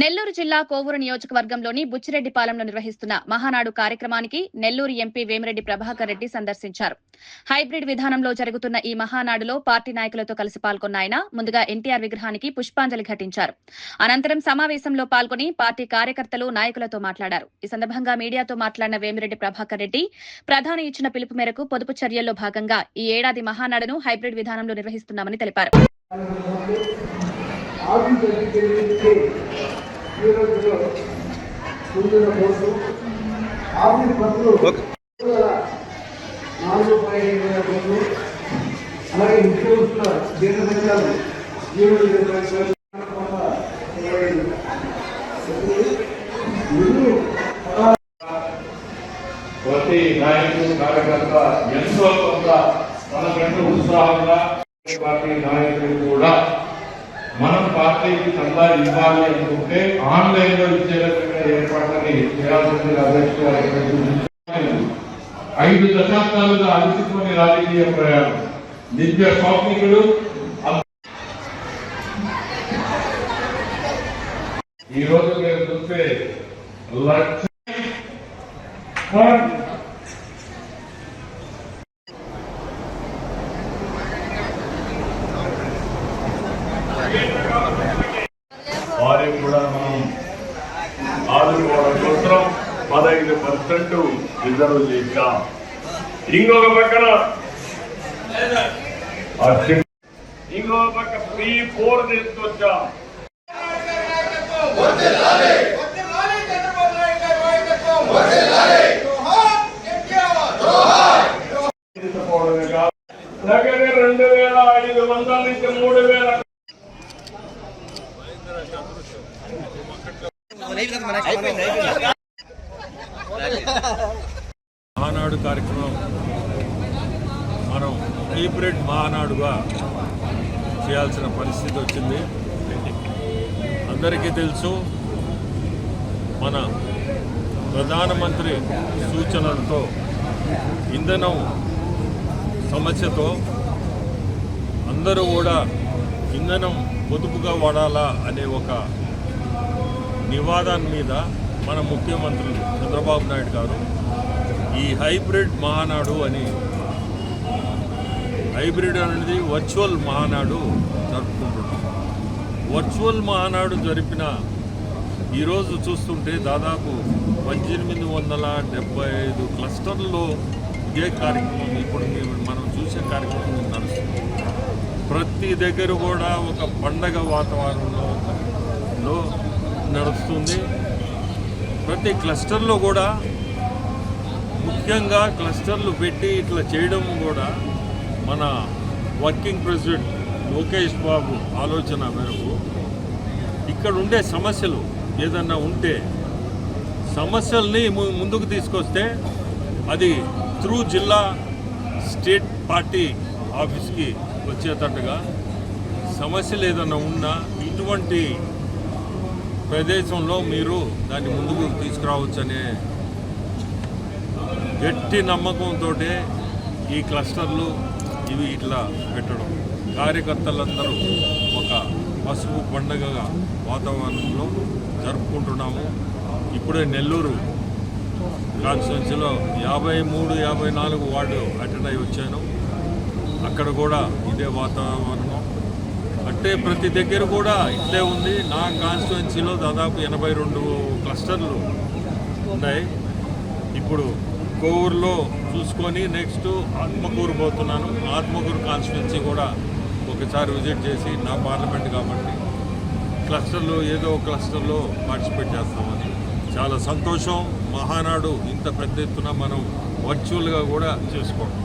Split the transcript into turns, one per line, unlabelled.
నెల్లూరు జిల్లా కోవూరు నియోజకవర్గంలోని బుచ్చిరెడ్డిపాలెంలో నిర్వహిస్తున్న మహానాడు కార్యక్రమానికి నెల్లూరు ఎంపీ వేమిరెడ్డి ప్రభాకర్ రెడ్డి సందర్శించారు. హైబ్రిడ్ విధానంలో జరుగుతున్న ఈ మహానాడులో పార్టీ నాయకులతో కలిసి పాల్గొన్న ఆయన ముందుగా ఎన్టీఆర్ విగ్రహానికి పుష్పాంజలి ఘటించారు. అనంతరం సమావేశంలో పాల్గొని పార్టీ కార్యకర్తలు, నాయకులతో మాట్లాడారు. ఈ సందర్భంగా మీడియాతో మాట్లాడిన వేమిరెడ్డి ప్రభాకర్ రెడ్డి ప్రధాని ఇచ్చిన పిలుపు మేరకు పొదుపు చర్యల్లో భాగంగా ఈ ఏడాది మహానాడును హైబ్రిడ్ విధానంలో నిర్వహిస్తున్నామని తెలిపారు.
అలాగే ఇంట్లో దీర్ఘ
ప్రతి నాయకుడు కార్యకర్త ఎంతో కొంత తనకంటూ ఉత్సాహంగా పార్టీ నాయకులు కూడా మనం పార్టీకి చందా ఇవ్వాలి అనుకుంటే ఆన్లైన్ లో ఇచ్చే రకంగా ఏర్పాట్లని చేయాల్సింది అధ్యక్షుడు. 5 దశాబ్దాలుగా అలసిపోని రాజకీయ ప్రయాణం నిత్య స్వాప్నికుడు. ఈ రోజు మీరు చూస్తే లక్ష వారికి కూడా మనం ఆదుకోవడం కోసం 15% రిజర్వ్ చేశాం. ఇంకొక పక్కన P4 తీసుకొచ్చాం. దగ్గర 2500 నుంచి 3000 మహానాడు కార్యక్రమం మనం హైబ్రిడ్ మహానాడుగా చేయాల్సిన పరిస్థితి వచ్చింది. అందరికీ తెలుసు, మన ప్రధానమంత్రి సూచనలతో ఇంధనం సమస్యతో అందరూ కూడా ఇంధనం పొదుపుగా వాడాలా అనే ఒక నివాదం మీద మన ముఖ్యమంత్రి చంద్రబాబు నాయుడు గారు ఈ హైబ్రిడ్ మహానాడు అని, హైబ్రిడ్ అనేది వర్చువల్ మహానాడు జరుపుకుంటున్నాం. వర్చువల్ మహానాడు జరిపిన ఈరోజు చూస్తుంటే దాదాపు 1875 క్లస్టర్లో ఇదే కార్యక్రమం ఇప్పుడు మనం చూసే కార్యక్రమం నడుస్తుంది. ప్రతి దగ్గర కూడా ఒక పండగ వాతావరణంలో నడుస్తుంది. ప్రతి క్లస్టర్లో కూడా ముఖ్యంగా క్లస్టర్లు పెట్టి ఇట్లా చేయడం కూడా మన వర్కింగ్ ప్రెసిడెంట్ లోకేష్ బాబు ఆలోచన మేరకు ఇక్కడ ఉండే సమస్యలు ఏదన్నా ఉంటే సమస్యల్ని ముందుకు తీసుకొస్తే అది త్రూ జిల్లా స్టేట్ పార్టీ ఆఫీస్కి వచ్చేటట్టుగా సమస్యలు ఏదన్నా ఉన్నా ఇటువంటి ప్రదేశంలో మీరు దాన్ని ముందుకు తీసుకురావచ్చనే గట్టి నమ్మకంతో ఈ క్లస్టర్లు ఇవి ఇట్లా పెట్టడం, కార్యకర్తలందరూ ఒక పసుపు పండుగ వాతావరణంలో జరుపుకుంటున్నాము. ఇప్పుడే నెల్లూరు కాన్స్టిట్యున్సీలో 53-54 వార్డు అటెండ్ అయి వచ్చాను. అక్కడ కూడా ఇదే వాతావరణం అంటే ప్రతి దగ్గర కూడా ఇట్లే ఉంది. నా కాన్స్టిట్యున్సీలో దాదాపు 82 క్లస్టర్లు ఉన్నాయి. ఇప్పుడు కోవూరులో చూసుకొని నెక్స్ట్ ఆత్మకూరు పోతున్నాను. ఆత్మకూరు కాన్స్టిట్యున్సీ కూడా ఒకసారి విజిట్ చేసి, నా పార్లమెంట్ కాబట్టి క్లస్టర్లో ఏదో ఒక క్లస్టర్లో పార్టిసిపేట్ చేస్తామని చాలా సంతోషం. మహానాడు ఇంత పెద్ద ఎత్తున మనం వర్చువల్గా కూడా చేసుకోవడం.